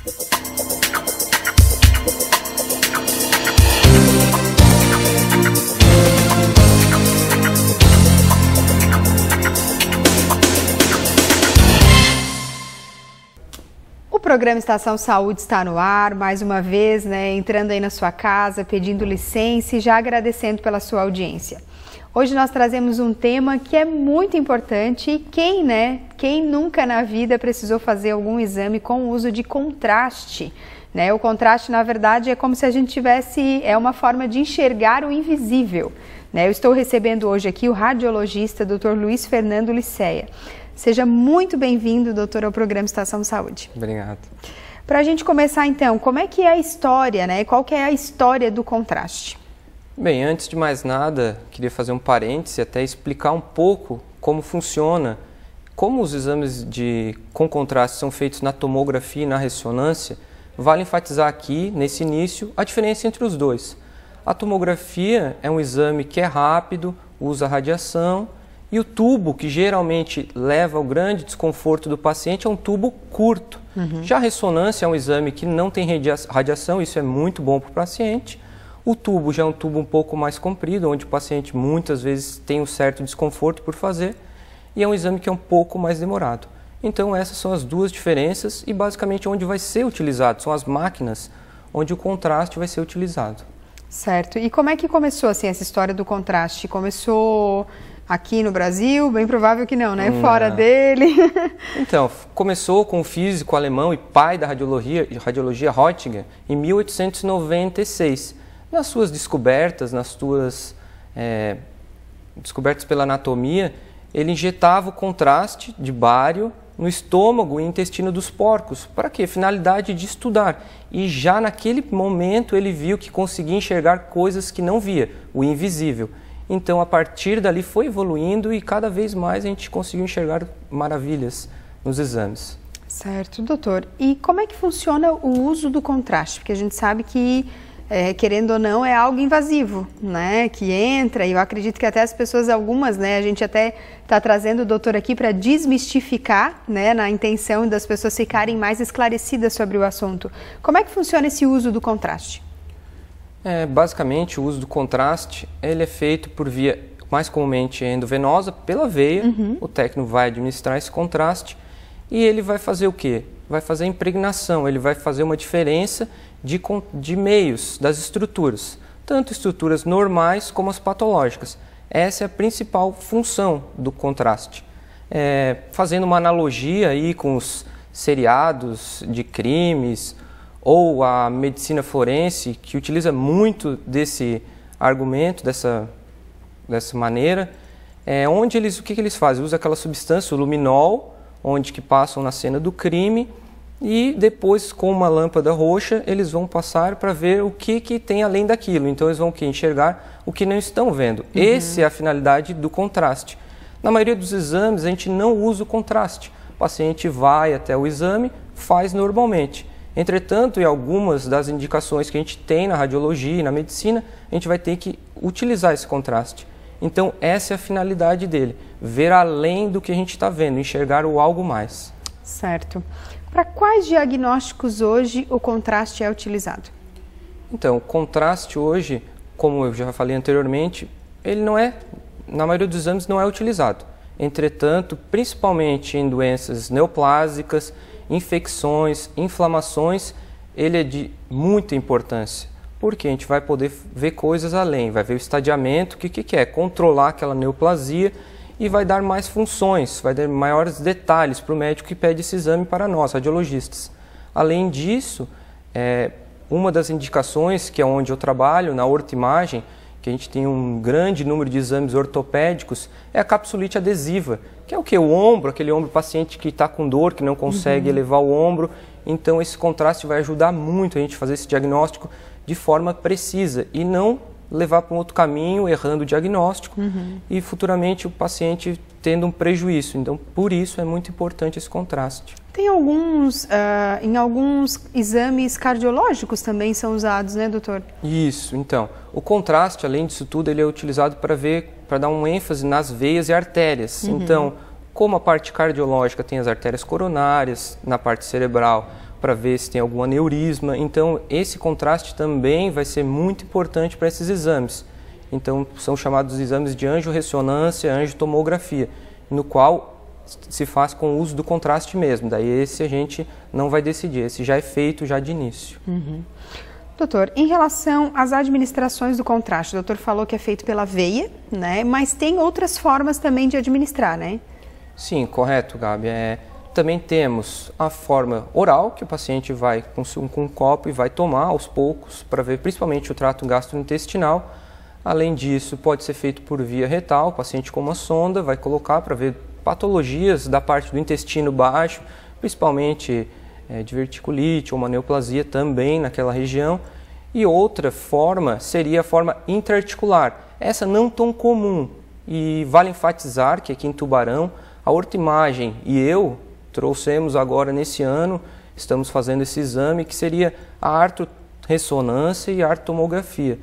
O programa Estação Saúde está no ar, mais uma vez, entrando aí na sua casa, pedindo licença e já agradecendo pela sua audiência. Hoje nós trazemos um tema que é muito importante e quem nunca na vida precisou fazer algum exame com o uso de contraste, O contraste, na verdade, é como se a gente tivesse, é uma forma de enxergar o invisível, Eu estou recebendo hoje aqui o radiologista Dr. Luiz Fernando Liceia. Seja muito bem-vindo, doutor, ao programa Estação Saúde. Obrigado. Para a gente começar, então, como é que é a história, Qual que é a história do contraste? Bem, antes de mais nada, queria fazer um parêntese, até explicar um pouco como funciona, como os exames com contraste são feitos na tomografia e na ressonância. Vale enfatizar aqui, nesse início, a diferença entre os dois. A tomografia é um exame que é rápido, usa radiação, e o tubo que geralmente leva ao grande desconforto do paciente é um tubo curto. Já a ressonância é um exame que não tem radiação, isso é muito bom para o paciente. O tubo já é um tubo um pouco mais comprido, onde o paciente muitas vezes tem um certo desconforto por fazer, e é um exame que é um pouco mais demorado. Então essas são as duas diferenças e basicamente onde vai ser utilizado, são as máquinas onde o contraste vai ser utilizado. Certo. E como é que começou assim, essa história do contraste? Começou aqui no Brasil? Bem provável que não, Fora dele. Então, começou com o físico alemão e pai da radiologia Röntgen, em 1896. Nas suas descobertas, descobertas pela anatomia, ele injetava o contraste de bário no estômago e intestino dos porcos. Para quê? Finalidade de estudar. E já naquele momento ele viu que conseguia enxergar coisas que não via, o invisível. Então, a partir dali foi evoluindo e cada vez mais a gente conseguiu enxergar maravilhas nos exames. Certo, doutor. E como é que funciona o uso do contraste? Porque a gente sabe que, querendo ou não, é algo invasivo, Que entra, e eu acredito que até as pessoas, algumas, a gente até está trazendo o doutor aqui para desmistificar, na intenção das pessoas ficarem mais esclarecidas sobre o assunto. Como é que funciona esse uso do contraste? Basicamente, o uso do contraste ele é feito por via, mais comumente endovenosa, pela veia. O técnico vai administrar esse contraste e ele vai fazer o quê? Vai fazer a impregnação, ele vai fazer uma diferença de meios das estruturas, tanto estruturas normais como as patológicas. Essa é a principal função do contraste. Fazendo uma analogia aí com os seriados de crimes, ou a medicina forense, que utiliza muito desse argumento, dessa maneira, o que eles fazem? Usam aquela substância, o luminol, onde que passam na cena do crime, e depois, com uma lâmpada roxa, eles vão passar para ver o que tem além daquilo. Então, eles vão enxergar o que não estão vendo. Essa é a finalidade do contraste. Na maioria dos exames, a gente não usa o contraste. O paciente vai até o exame, faz normalmente. Entretanto, em algumas das indicações que a gente tem na radiologia e na medicina, a gente vai ter que utilizar esse contraste. Então, essa é a finalidade dele, ver além do que a gente está vendo, enxergar o algo mais. Certo. Para quais diagnósticos hoje o contraste é utilizado? Então, o contraste hoje, como eu já falei anteriormente, ele na maioria dos exames não é utilizado. Entretanto, principalmente em doenças neoplásicas, infecções, inflamações, ele é de muita importância, porque a gente vai poder ver coisas além, vai ver o estadiamento, o que é? Controlar aquela neoplasia e vai dar mais funções, vai dar maiores detalhes para o médico que pede esse exame para nós, radiologistas. Além disso, uma das indicações, que é onde eu trabalho, na ortoimagem, que a gente tem um grande número de exames ortopédicos, é a capsulite adesiva, que é o que? O ombro, aquele ombro paciente que está com dor, que não consegue elevar o ombro. Então, esse contraste vai ajudar muito a gente a fazer esse diagnóstico de forma precisa e não levar para um outro caminho, errando o diagnóstico e futuramente o paciente tendo um prejuízo. Então, por isso é muito importante esse contraste. Tem em alguns exames cardiológicos também são usados, doutor? Isso, então. O contraste, além disso tudo, ele é utilizado para dar um ênfase nas veias e artérias. Então, como a parte cardiológica tem as artérias coronárias, na parte cerebral, para ver se tem algum aneurisma. Então, esse contraste também vai ser muito importante para esses exames. Então, são chamados exames de angiorressonância, angiotomografia, no qual se faz com o uso do contraste mesmo. Daí esse a gente não vai decidir, esse já é feito já de início. Doutor, em relação às administrações do contraste, o doutor falou que é feito pela veia, né? Mas tem outras formas também de administrar, né? Sim, correto, Gabi. Também temos a forma oral, que o paciente vai com um copo e vai tomar aos poucos, para ver principalmente o trato gastrointestinal. Além disso, pode ser feito por via retal, o paciente com uma sonda vai colocar para ver patologias da parte do intestino baixo, principalmente diverticulite ou uma neoplasia também naquela região. E outra forma seria a forma intraarticular. Essa não tão comum e vale enfatizar que aqui em Tubarão, a Ortoimagem e eu trouxemos agora nesse ano, estamos fazendo esse exame que seria a artorressonância e a artotomografia.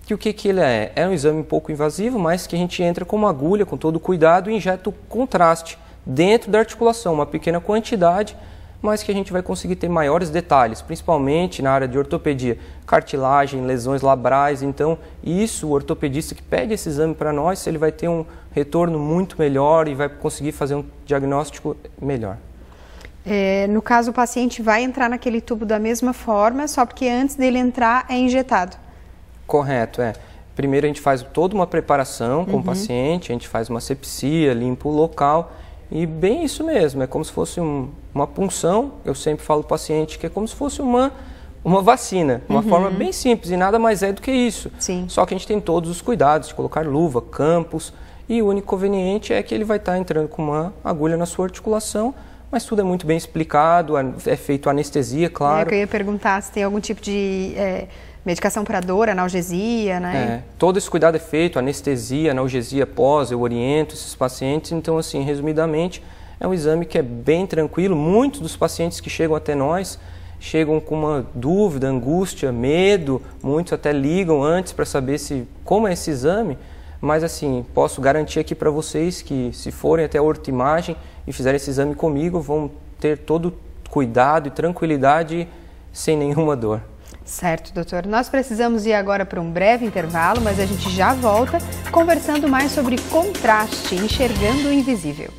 Que o que ele é? É um exame um pouco invasivo, mas que a gente entra com uma agulha, com todo cuidado e injeta o contraste dentro da articulação, uma pequena quantidade, mas que a gente vai conseguir ter maiores detalhes, principalmente na área de ortopedia, cartilagem, lesões labrais. Então, isso, o ortopedista que pede esse exame para nós, ele vai ter um retorno muito melhor e vai conseguir fazer um diagnóstico melhor. No caso, o paciente vai entrar naquele tubo da mesma forma, só porque antes dele entrar é injetado. Correto, Primeiro a gente faz toda uma preparação com o paciente, a gente faz uma asepsia, limpa o local e bem isso mesmo, é como se fosse uma punção. Eu sempre falo para o paciente que é como se fosse uma vacina, uma forma bem simples e nada mais é do que isso. Sim. Só que a gente tem todos os cuidados de colocar luva, campos e o único conveniente é que ele vai estar entrando com uma agulha na sua articulação, mas tudo é muito bem explicado, é feito anestesia, claro. Eu ia perguntar se tem algum tipo de medicação para dor, analgesia, né? Todo esse cuidado é feito, anestesia, analgesia pós, eu oriento esses pacientes. Então, assim, resumidamente, é um exame que é bem tranquilo. Muitos dos pacientes que chegam até nós chegam com uma dúvida, angústia, medo, muitos até ligam antes para saber como é esse exame, mas assim, posso garantir aqui para vocês que se forem até a Ortoimagem e fizerem esse exame comigo, vão ter todo cuidado e tranquilidade sem nenhuma dor. Certo, doutor. Nós precisamos ir agora para um breve intervalo, mas a gente já volta conversando mais sobre contraste, enxergando o invisível.